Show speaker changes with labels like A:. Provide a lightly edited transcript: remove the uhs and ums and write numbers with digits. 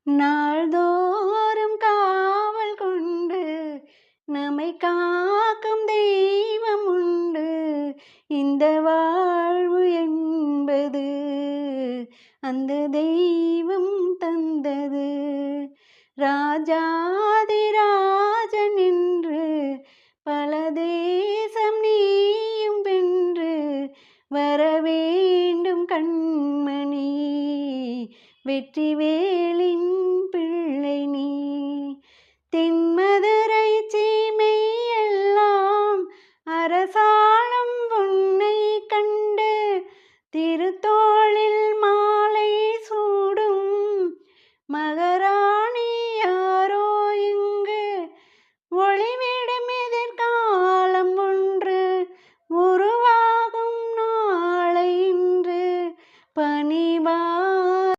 A: நாள்தோறும் காவல் கொண்டு நம்மை காக்கும் தெய்வம் உண்டு. இந்த வாழ்வு என்பது அந்த தெய்வம் தந்தது. ராஜாதிராஜன் என்று பல தேசம் நீயும் வென்று வரவேண்டும் கண்மணி. வெற்றிவேலின் பிள்ளை நீ. தென்